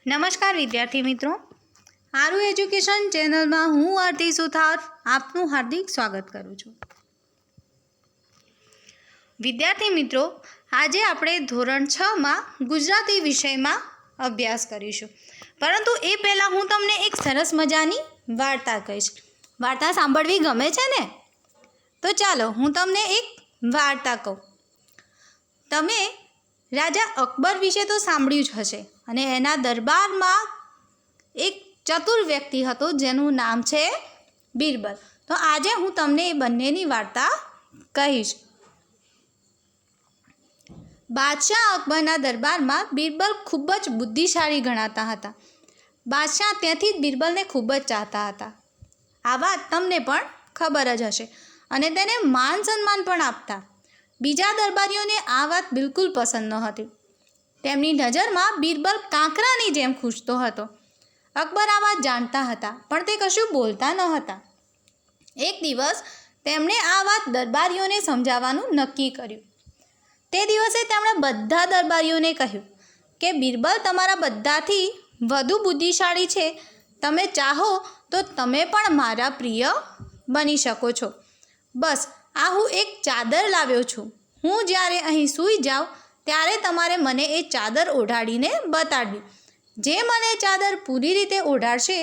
નમસ્કાર વિદ્યાર્થી મિત્રો, આરુ એજ્યુકેશન ચેનલમાં હું આરતી સુથાર આપનું હાર્દિક સ્વાગત કરું છું. વિદ્યાર્થી મિત્રો, આજે આપણે ધોરણ 6માં ગુજરાતી વિષયમાં અભ્યાસ કરીશું. પરંતુ એ પહેલાં હું તમને એક સરસ મજાની વાર્તા કહીશ. વાર્તા સાંભળવી ગમે છે ને? તો ચાલો હું તમને એક વાર્તા કહું. તમે રાજા અકબર વિશે તો સાંભળ્યું જ હશે અને એના દરબારમાં એક ચતુર વ્યક્તિ હતો જેનું નામ છે બિરબલ. તો આજે હું તમને એ બંનેની વાર્તા કહીશ. બાદશાહ અકબરના દરબારમાં બિરબલ ખૂબ જ બુદ્ધિશાળી ગણાતા હતા. બાદશાહ ત્યાંથી જ બિરબલને ખૂબ જ ચાહતા હતા. આ વાત તમને પણ ખબર જ હશે અને તેને માન સન્માન પણ આપતા. બીજા દરબારીઓને આ વાત બિલકુલ પસંદ ન હતી. તેમની નજરમાં બિરબલ કાંકરાની જેમ ખૂંચતો હતો. અકબર આ વાત જાણતા હતા પણ તે કશું બોલતા ન હતા. એક દિવસ તેમણે આ વાત દરબારીઓને સમજાવવાનું નક્કી કર્યું. તે દિવસે તેમણે બધા દરબારીઓને કહ્યું કે બિરબલ તમારા બધાથી વધુ બુદ્ધિશાળી છે. તમે ચાહો તો તમે પણ મારા પ્રિય બની શકો છો. બસ આ હું એક ચાદર લાવ્યો છું. હું જ્યારે અહીં સૂઈ જાઉં ત્યારે તમારે મને એ ચાદર ઓઢાડીને બતાડવી. જે મને ચાદર પૂરી રીતે ઓઢાડશે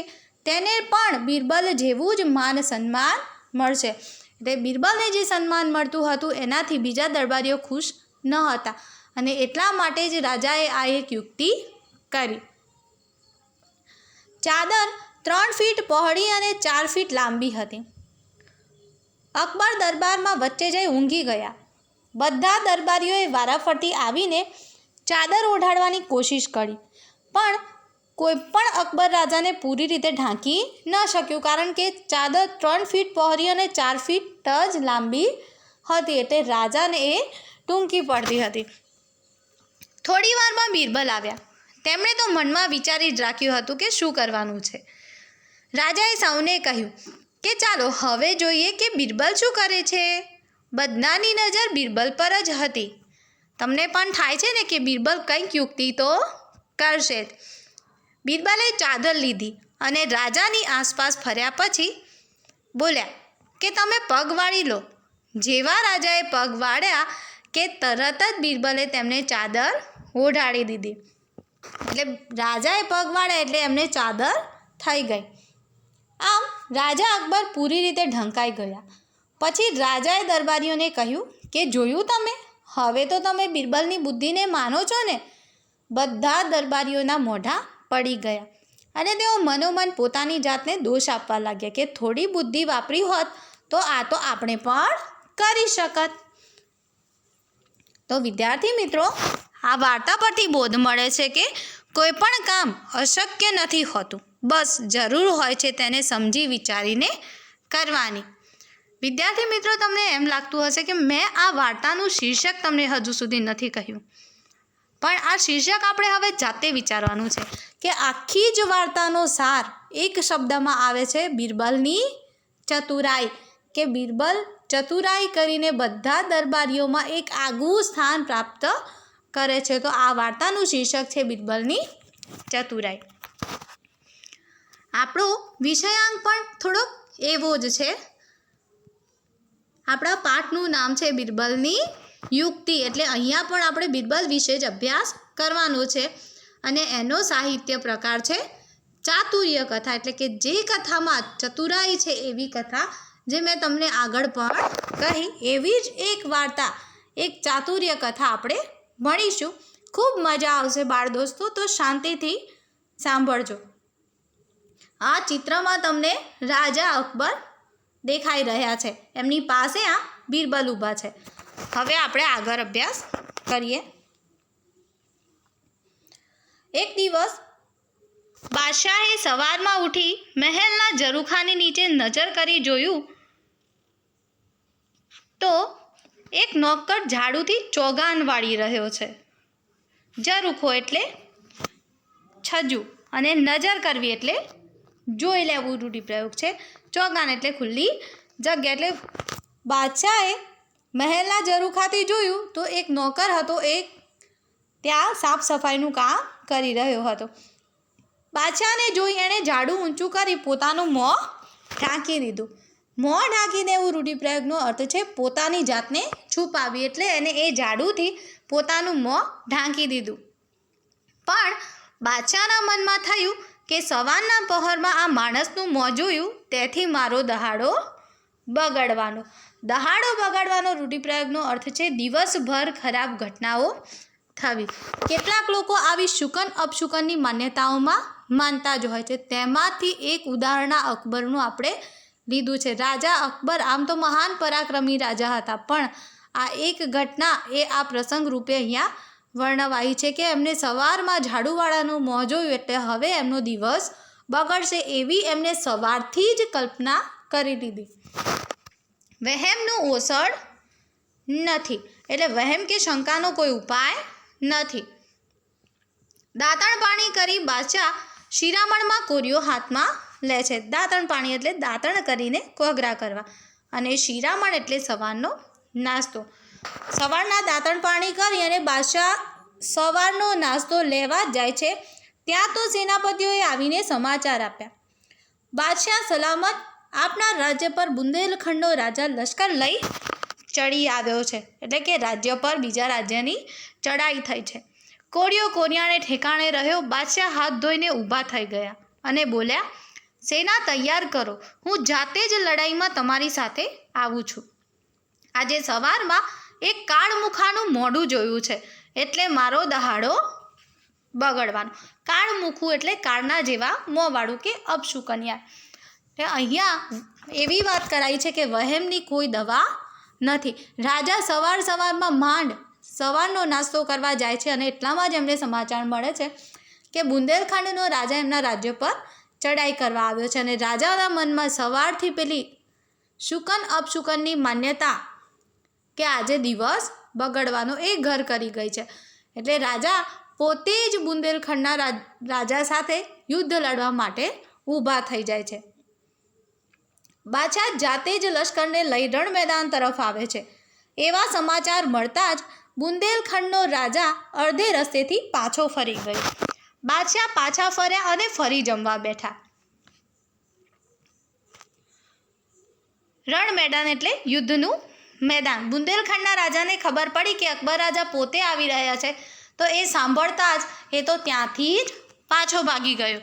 તેને પણ બિરબલ જેવું જ માન સન્માન મળશે. એટલે બિરબલને જે સન્માન મળતું હતું એનાથી બીજા દરબારીઓ ખુશ ન હતા અને એટલા માટે જ રાજાએ આ એક યુક્તિ કરી. ચાદર 3 ફીટ પહોળી અને 4 ફીટ લાંબી હતી. અકબર દરબારમાં વચ્ચે જઈ ઊંઘી ગયા. બધા દરબારીઓએ વારાફરતી આવીને ચાદર ઓઢાડવાની કોશિશ કરી પણ કોઈ પણ અકબર રાજાને પૂરી રીતે ઢાંકી ન શક્યું, કારણ કે ચાદર 3 ફીટ પહોળી અને 4 ફીટ જ લાંબી હતી એટલે રાજાને એ ટૂંકી પડતી હતી. થોડી વારમાં બિરબલ આવ્યા. તેમણે તો મનમાં વિચારી જ રાખ્યું હતું કે શું કરવાનું છે. રાજાએ સૌને કહ્યું કે ચાલો હવે જોઈએ કે બિરબલ શું કરે છે. બધાની નજર બિરબલ પર જ હતી. તમને પણ થાય છે ને કે બિરબલ કંઈક યુક્તિ તો કરશે જ. બિરબલે ચાદર લીધી અને રાજાની આસપાસ ફર્યા પછી બોલ્યા કે તમે પગ વાળી લો. જેવા રાજાએ પગ વાળ્યા કે તરત જ બિરબલે તેમને ચાદર ઓઢાડી દીધી. એટલે રાજાએ પગ વાળ્યા એટલે એમને ચાદર થઈ ગઈ. આમ રાજા અકબર પૂરી રીતે ઢંકાઈ ગયા. પછી રાજાએ દરબારીઓને કહ્યું કે જોયું તમે, હવે તો તમે બિરબલની બુદ્ધિને માનો છો ને? બધા દરબારીઓના મોઢા પડી ગયા અને તેઓ મનોમન પોતાની જાતને દોષ આપવા લાગ્યા કે થોડી બુદ્ધિ વાપરી હોત તો આ તો આપણે પણ કરી શકત. તો વિદ્યાર્થી મિત્રો, આ વાર્તા પરથી બોધ મળે છે કે કોઈ પણ કામ અશક્ય નથી હોતું, બસ જરૂર હોય છે તેને સમજી વિચારીને કરવાની. વિદ્યાર્થી મિત્રો, તમને એમ લાગતું હશે કે મેં આ વાર્તાનું શીર્ષક તમને હજુ સુધી નથી કહ્યું, પણ આ શીર્ષક આપણે હવે જાતે વિચારવાનું છે કે આખી જ વાર્તાનો સાર એક શબ્દમાં આવે છે બિરબલની ચતુરાઈ. કે બિરબલ ચતુરાઈ કરીને બધા દરબારીઓમાં એક આગવું સ્થાન પ્રાપ્ત કરે છે. તો આ વાર્તાનું શીર્ષક છે બિરબલની ચતુરાઈ. આપણો વિષયાંક પણ થોડોક એવો જ છે. આપણા પાઠનું નામ છે બિરબલની યુક્તિ. એટલે અહીંયા પણ આપણે બિરબલ વિશે જ અભ્યાસ કરવાનો છે અને એનો સાહિત્ય પ્રકાર છે ચાતુર્ય કથા. એટલે કે જે કથામાં ચતુરાઈ છે એવી કથા, જે મેં તમને આગળ પણ કહી એવી જ એક વાર્તા, એક ચાતુર્ય કથા આપણે ભણીશું. ખૂબ મજા આવશે બાળ દોસ્તો, તો શાંતિથી સાંભળજો. આ ચિત્રમાં તમને રાજા અકબર દેખાઈ રહ્યા છે. એમની પાસે આ બિરબલ ઊભા છે. હવે આપણે આગળ અભ્યાસ કરીએ. એક દિવસ બાદશાહે સવારમાં ઉઠી મહેલના ઝરૂખાની નીચે નજર કરી જોયું તો એક નોકર ઝાડુથી ચોગાન વાળી રહ્યો છે. ઝરૂખો એટલે છજ્જુ અને નજર કરવી એટલે જોઈ લેવું રૂઢિપ્રયોગ છે. ચોગાન એટલે ખુલ્લી જગ્યા. એટલે બાદશાહે મહેલના ઝરૂખાથી જોયું તો એક નોકર હતો, એક ત્યાં સાફ સફાઈનું કામ કરી રહ્યો હતો. બાદશાહને જોઈ એણે ઝાડુ ઊંચું કરી પોતાનું મોં ઢાંકી દીધું. મોં ઢાંકીને એવું રૂઢિપ્રયોગનો અર્થ છે પોતાની જાતને છુપાવી, એટલે એને એ ઝાડુથી પોતાનું મોં ઢાંકી દીધું. પણ બાદશાહના મનમાં થયું કે સવારના પહોરમાં આ માણસનું મોં જોયું તેથી મારો દહાડો બગડવાનો. દહાડો બગાડવાનો રૂઢિપ્રયોગનો અર્થ છે દિવસભર ખરાબ ઘટનાઓ થવી. કેટલાક લોકો આવી શુકન અપશુકનની માન્યતાઓમાં માનતા જ હોય છે. તેમાંથી એક ઉદાહરણ અકબરનું આપણે લીધું છે. રાજા અકબર આમ તો મહાન પરાક્રમી રાજા હતા, પણ આ એક ઘટના એ આ પ્રસંગ રૂપે અહીંયા વર્ણવાઈ છે કે એમને સવારમાં ઝાડુવાળાનું મોં જોયું એટલે હવે એમનો દિવસ બગડશે એવી એમને સવારથી જ કલ્પના કરી દીધી. વહેમનું ઓસડ નથી, એટલે વહેમ કે શંકાનો કોઈ ઉપાય નથી. દાંતણ પાણી કરી બાદશાહ શિરામણમાં કોરિયો હાથમાં લે છે. દાંતણ પાણી એટલે દાંતણ કરીને કોગરા કરવા, અને શિરામણ એટલે સવારનો નાસ્તો. સવારના દાંતણ પાણી કરી અને બાદશાહ સવારનો નાસ્તો લેવા જાય છે. ત્યાં તો સેનાપતિઓએ આવીને સમાચાર આપ્યા, બાદશાહ સલામત, આપના રાજ્ય પર બુંદેલખંડનો રાજા લશ્કર લઈ ચડી આવ્યો છે. એટલે કે રાજ્ય પર બીજા રાજ્યની ચડાઈ થઈ છે. કોરિયો કોરિયાને ઠેકાણે રહ્યો. બાદશાહ હાથ ધોઈને ઊભા થઈ ગયા અને બોલ્યા, સેના તૈયાર કરો, હું જાતે જ લડાઈમાં તમારી સાથે આવું છું. આજે સવારમાં એક કાળમુખાનું મોઢું જોયું છે એટલે મારો દહાડો બગડવાનો. કાળમુખું એટલે કાળના જેવા મોંવાળું કે અપશુકન્યા. અહીંયા એવી વાત કરાઈ છે કે વહેમની કોઈ દવા નથી. રાજા સવારમાં માંડ સવારનો નાસ્તો કરવા જાય છે અને એટલામાં જ એમને સમાચાર મળે છે કે બુંદેલખંડનો રાજા એમના રાજ્ય પર ચડાઈ કરવા આવ્યો છે. અને રાજાના મનમાં સવારથી પેલી શુકન અપશુકનની માન્યતા કે આજે દિવસ બગડવાનો એ ઘર કરી ગઈ છે. એટલે રાજા પોતે જ બુંદેલખંડના રાજા સાથે યુદ્ધ લડવા માટે ઊભા થઈ જાય છે. બાદશાહ જાતે જ લશ્કરને લઈ રણ મેદાન તરફ આવે છે. એવા સમાચાર મળતા જ બુંદેલખંડનો રાજા અડધે રસ્તેથી પાછો ફરી ગયો. બાદશાહ પાછા ફર્યા અને ફરી જમવા બેઠા. રણ મેદાન એટલે યુદ્ધનું મેદાન. બુંદેલખંડના રાજાને ખબર પડી કે અકબર રાજા પોતે આવી રહ્યા છે, તો એ સાંભળતા જ એ તો ત્યાંથી જ પાછો ભાગી ગયો.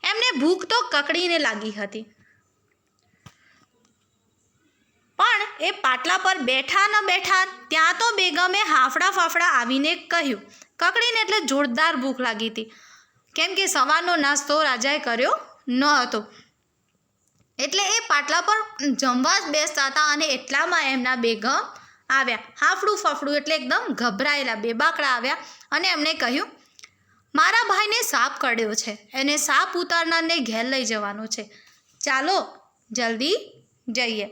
એમને ભૂખ તો કકડીને લાગી હતી, પણ એ પાટલા પર બેઠા ન બેઠા ત્યાં તો બેગમે હાફડા ફાફડા આવીને કહ્યું. કકડીને એટલે જોરદાર ભૂખ લાગી હતી, કેમ કે સવારનો નાસ્તો રાજાએ કર્યો ન હતો. એટલે એ પાટલા પર જમવા જ બેસતા હતા અને એટલામાં એમના બેગમ આવ્યા. હાફડું ફાફડું એટલે એકદમ ગભરાયેલા બેબાકડા આવ્યા અને એમણે કહ્યું, મારા ભાઈને સાપ કરડ્યો છે, એને સાપ ઉતારનારને ઘેર લઈ જવાનો છે, ચાલો જલ્દી જઈએ.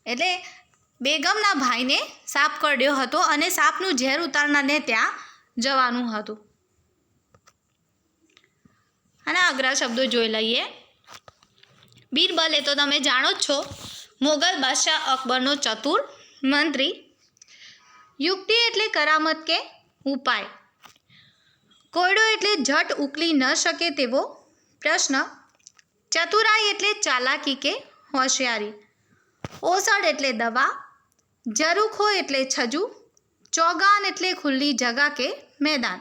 એટલે બેગમના ભાઈને સાપ કરડ્યો હતો અને સાપનું ઝેર ઉતારનારને ત્યાં જવાનું હતું. અને અઘરા શબ્દો જોઈ લઈએ. બીરબલ એ તો તમે જાણો જ છો, મોગલ બાદશાહ અકબરનો ચતુર મંત્રી. યુક્તિ એટલે કરામત કે ઉપાય. કોયડો એટલે ઝટ ઉકલી ન શકે તેવો પ્રશ્ન. ચતુરાઈ એટલે ચાલાકી કે હોશિયારી. ઓસડ એટલે દવા. ઝરૂખો એટલે છજુ. ચોગાન એટલે ખુલ્લી જગા કે મેદાન.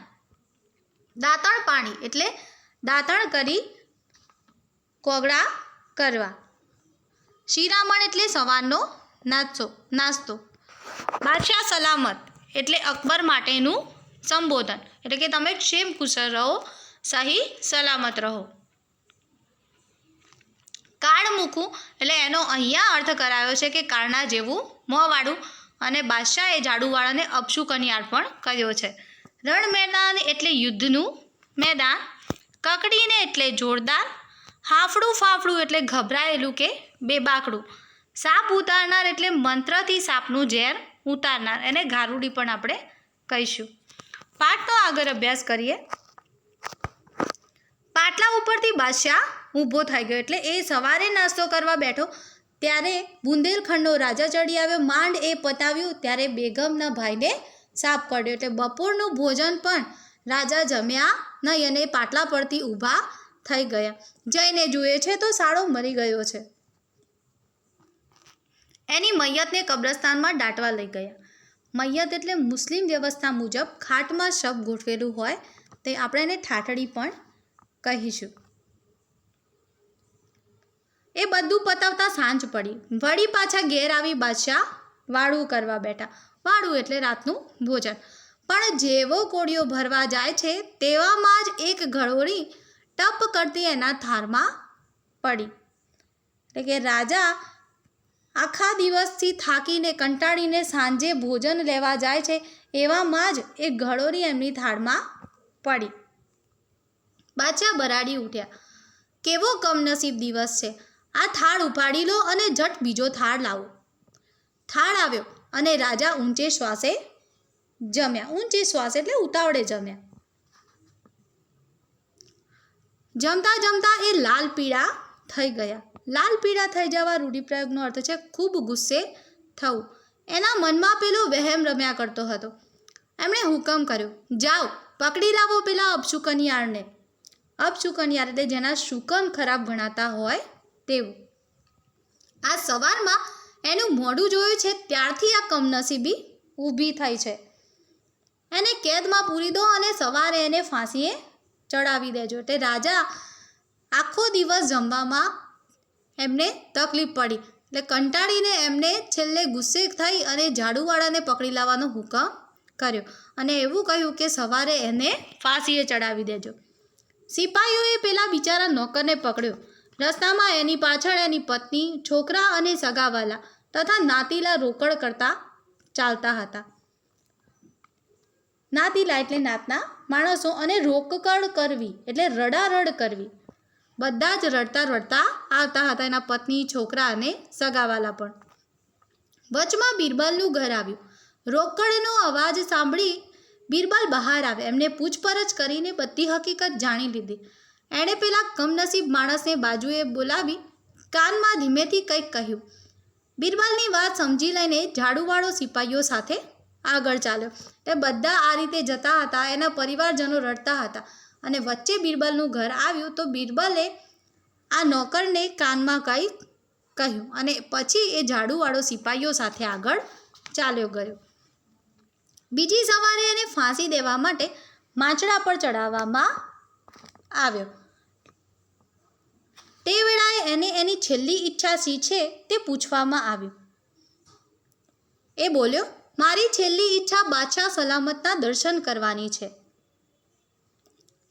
દાંતણ પાણી એટલે દાંતણ કરી કોગળા કરવા. શિરામણ એટલે સવારનો નાસ્તો. બાદશાહ સલામત એટલે અકબર માટેનું સંબોધન, એટલે કે તમે ક્ષેમ કુશળ રહો, સહી સલામત રહો. કાળમુખું એટલે એનો અહીંયા અર્થ કરાયો છે કે કાળના જેવું મોંવાળું, અને બાદશાહે ઝાડુવાળાને અપશુકનિયાળ પણ કહ્યો છે. રણ મેદાન એટલે યુદ્ધનું મેદાન. કકડીને એટલે જોરદાર. હાફડું ફાફડું એટલે ગભરાયેલું કે બેબાકડું. સાપ ઉતારનાર એટલે મંત્રથી સાપનું ઝેર ઉતારનાર, એને ગારુડી પણ આપણે કહીશું. પાઠનો આગળ અભ્યાસ કરીએ. પાટલા ઉપરથી બાદશાહ ઊભો થઈ ગયો, એટલે એ સવારે નાસ્તો કરવા બેઠો ત્યારે બુંદેલખંડનો રાજા ચડી આવ્યો. માંડ એ પતાવ્યું ત્યારે બેગમના ભાઈને સાપ કરડ્યો. એટલે બપોરનું ભોજન પણ રાજા જમ્યા નહીં અને પાટલા પરથી ઊભા થઈ ગયા. જઈને જુએ છે તો સાળો મરી ગયો છે. એની મૈયતને કબ્રસ્તાનમાં દાટવા લઈ ગયા. મૈયત એટલે મુસ્લિમ વ્યવસ્થા મુજબ ખાટમાં શબ ગોઠવેલું હોય તે આપણે એને ઠાઠડી પણ કહીશું. એ બધું પતાવતા સાંજ પડી. વળી પાછા ઘેર આવી બાદશાહ વાળું કરવા બેઠા. વાળું એટલે રાતનું ભોજન. પણ જેવો કોળિયો ભરવા જાય છે તેવામાં જ એક ઘડોળી ટપ કરતી એના થાળમાં પડી. એટલે કે રાજા આખા દિવસથી થાકીને કંટાળીને સાંજે ભોજન લેવા જાય છે એવામાં જ એક ઘડોળી એમની થાળમાં પડી. બાદશાહ બરાડી ઉઠ્યા. કેવો કમનસીબ દિવસ છે! આ થાળ ઉપાડી લો અને ઝટ બીજો થાળ લાવો. થાળ આવ્યો અને રાજા ઊંચે શ્વાસે જમ્યા. ઊંચે શ્વાસ એટલે ઉતાવળે જમ્યા. જમતા જમતા એ લાલ પીળા થઈ ગયા. લાલ પીળા થઈ જવા રૂઢિપ્રયોગનો અર્થ છે ખૂબ ગુસ્સે થવું. એના મનમાં પેલો વહેમ રમ્યા કરતો હતો. એમણે હુકમ કર્યો, જાઓ પકડી લાવો પેલા અપશુકનિયાળને. અપશુકનિયાળ એટલે જેના શુકન ખરાબ ગણાતા હોય તેવું. આ સવારમાં એનું મોઢું જોયું છે ત્યારથી આ કમનસીબી ઊભી થઈ છે. એને કેદમાં પૂરી દો અને સવારે એને ફાંસીએ ચડાવી દેજો. એટલે રાજા આખો દિવસ જમવામાં એમને તકલીફ પડી એટલે કંટાળીને એમને છેલ્લે ગુસ્સે થઈ અને ઝાડુવાળાને પકડી લાવવાનો હુકમ કર્યો અને એવું કહ્યું કે સવારે એને ફાંસીએ ચડાવી દેજો. સિપાહીઓએ પેલા બિચારા નોકરને પકડ્યો. રસ્તામાં એની પાછળ એની પત્ની, છોકરા અને સગાવાલા તથા નાતીલા રોકડ કરતા ચાલતા હતા. નાતીલા એટલે નાતના માણસો અને રોકકડ કરવી એટલે રડારડ કરવી. બધા જ રડતા રડતા આવતા હતા, એના પત્ની, છોકરા અને સગાવાલા પણ. વચમાં બિરબલનું ઘર આવ્યું. રોકડનો અવાજ સાંભળી બિરબલ બહાર આવે. એમને પૂછપરછ કરીને બધી હકીકત જાણી લીધી. એણે પેલા કમનસીબ માણસને બાજુએ બોલાવી કાનમાં ધીમેથી કંઈક કહ્યું. બિરબલની વાત સમજી લઈને ઝાડુવાળો સિપાહીઓ સાથે આગળ ચાલ્યો. તે બધા આ રીતે જતા હતા. એના પરિવારજનો રડતા હતા અને વચ્ચે બિરબલનું ઘર આવ્યું તો બિરબલે આ નોકરને કાનમાં કંઈક કહ્યું અને પછી એ ઝાડુવાળો સિપાહીઓ સાથે આગળ ચાલ્યો ગયો. બીજી સવારે એને ફાંસી દેવા માટે માંચડા પર ચડાવવામાં આવ્યો. તે વેળાએ એને એની છેલ્લી ઈચ્છા શી છે તે પૂછવામાં આવ્યું. એ બોલ્યો, મારી છેલ્લી ઈચ્છા બાદશાહ સલામતના દર્શન કરવાની છે.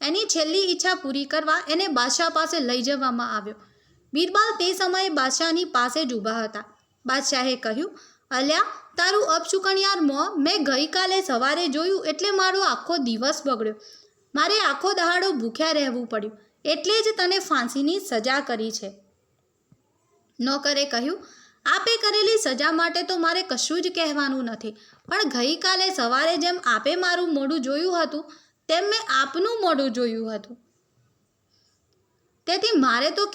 એની છેલ્લી ઈચ્છા પૂરી કરવા એને બાદશાહ પાસે લઈ જવામાં આવ્યો. બિરબલ તે સમયે બાદશાહની પાસે જ ઊભા હતા. બાદશાહે કહ્યું, અલ્યા તારું અપશુકનિયાર મોં મેં ગઈકાલે સવારે જોયું એટલે મારો આખો દિવસ બગડ્યો. મારે આખો દહાડો ભૂખ્યા રહેવું પડ્યું એટલે જ તને ફાંસીની સજા કરી છે. નોકરે કહ્યું, આપે કરેલી સજા માટે તો મારે કશું જ કહેવાનું નથી, પણ ગઈકાલે સવારે જેમ આપે મારું મોઢું જોયું હતું તેમ મેં આપનું મોઢું જોયું હતું. તેથી મારે તો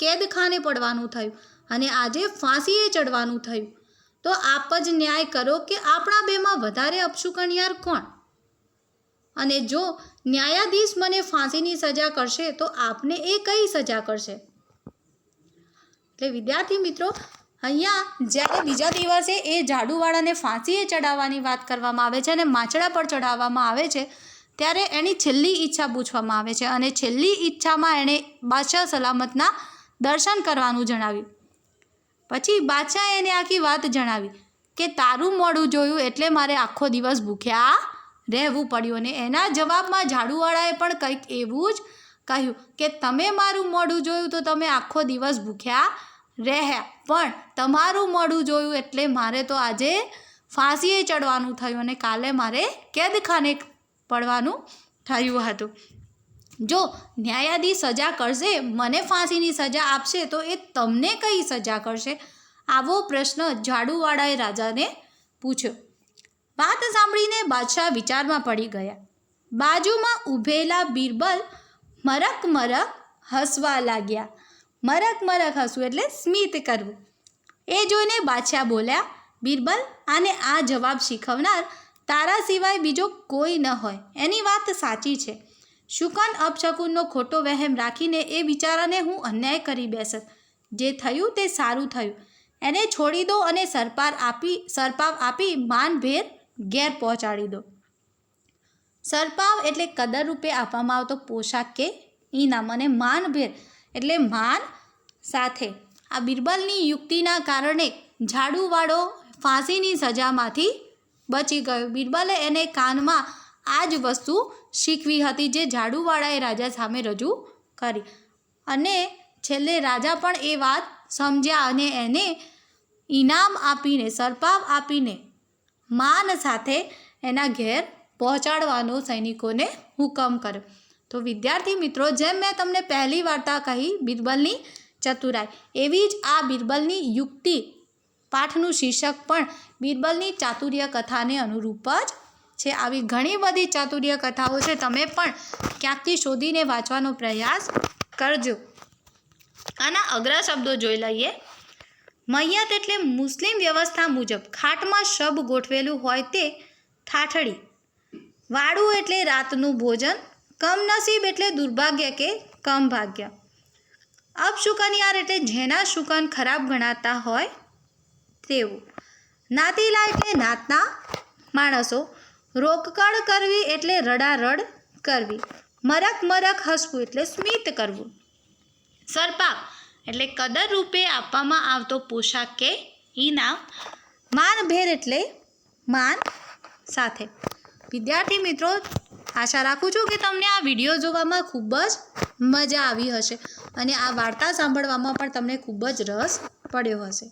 કેદખાને પડવાનું થયું અને આજે ફાંસીએ ચડવાનું થયું. તો આપ જ ન્યાય કરો કે આપણા બેમાં વધારે અપશુકનિયાર કોણ? અને જો ન્યાયાધીશ મને ફાંસીની સજા કરશે તો આપને એ કઈ સજા કરશે? એટલે વિદ્યાર્થી મિત્રો, અહીંયા જ્યારે બીજા દિવસે એ ઝાડુવાળાને ફાંસીએ ચડાવવાની વાત કરવામાં આવે છે અને માંચડા પર ચડાવવામાં આવે છે ત્યારે એની છેલ્લી ઈચ્છા પૂછવામાં આવે છે અને છેલ્લી ઈચ્છામાં એણે બાદશાહ સલામતના દર્શન કરવાનું જણાવ્યું. પછી બાદશાહે એને આખી વાત જણાવી કે તારું મોઢું જોયું એટલે મારે આખો દિવસ ભૂખ્યા રહેવું પડ્યું. અને એના જવાબમાં ઝાડુવાળાએ પણ કંઈક એવું જ કહ્યું કે તમે મારું મોઢું જોયું તો તમે આખો દિવસ ભૂખ્યા રહ્યા, પણ તમારું મોઢું જોયું એટલે મારે તો આજે ફાંસીએ ચડવાનું થયું અને કાલે મારે કેદખાને પડવાનું થયું હતું. જો ન્યાયાધીશ સજા કરશે, મને ફાંસીની સજા આપશે તો એ તમને કઈ સજા કરશે? આવો પ્રશ્ન ઝાડુવાળાએ રાજાને પૂછ્યો. વાત સાંભળીને બાદશાહ વિચારમાં પડી ગયા. બાજુમાં ઊભેલા બિરબલ મરક મરક હસવા લાગ્યા. મરક મરક હસવું એટલે સ્મિત કરવું. એ જોઈને બાદશાહ બોલ્યા, બિરબલ, આને આ જવાબ શીખવનાર તારા સિવાય બીજો કોઈ ન હોય. એની વાત સાચી છે. શુકન અપશકુનનો ખોટો વહેમ રાખીને એ બિચારાને હું અન્યાય કરી બેસત. જે થયું તે સારું થયું. એને છોડી દો અને સરપાવ આપી માનભેર ઘેર પહોંચાડી દો. સરપાવ એટલે કદર રૂપે આપવામાં આવતો પોશાક કે ઇનામ, અને માનભેર એટલે માન સાથે. આ બિરબલની યુક્તિના કારણે ઝાડુવાળો ફાંસીની સજામાંથી બચી ગયો. બિરબલે એને કાનમાં આ જ વસ્તુ શીખવી હતી જે ઝાડુવાળાએ રાજા સામે રજૂ કરી, અને છેલ્લે રાજા પણ એ વાત સમજ્યા અને એને ઇનામ આપીને, સરપાવ આપીને માન સાથે એના ઘેર પહોંચાડવાનો સૈનિકોને હુકમ કર્યો. તો વિદ્યાર્થી મિત્રો, જેમ મેં તમને પહેલી વાર્તા કહી બિરબલની ચતુરાઈ, એવી જ આ બિરબલની યુક્તિ પાઠનું શીર્ષક પણ બિરબલની ચાતુર્ય કથાને અનુરૂપ જ છે. આવી ઘણી બધી ચાતુર્ય કથાઓ છે, તમે પણ ક્યાંકથી શોધીને વાંચવાનો પ્રયાસ કરજો. આના અઘરા શબ્દો જોઈ લઈએ. મૈયત એટલે મુસ્લિમ વ્યવસ્થા મુજબ ખાટમાં શબ ગોઠવેલું હોય તે ઠાઠડી. વાડું એટલે રાતનું ભોજન. કમનસીબ એટલે દુર્ભાગ્ય કે કમ ભાગ્ય. અપશુકનિયાર એટલે જેના શુકન ખરાબ ગણાતા હોય તેવું. નાતીલા એટલે નાતના માણસો. રોકકળ કરવી એટલે રડારડ કરવી. મરક મરક હસવું એટલે સ્મિત કરવું. સરપાવ એટલે કદર રૂપે આપવામાં આવતો પોશાક કે ઇનામ. માનભેર એટલે માન સાથે. વિદ્યાર્થી મિત્રો, આશા રાખું છું કે તમને આ વિડીયો જોવામાં ખૂબ જ મજા આવી હશે અને આ વાર્તા સાંભળવામાં પણ તમને ખૂબ જ રસ પડ્યો હશે.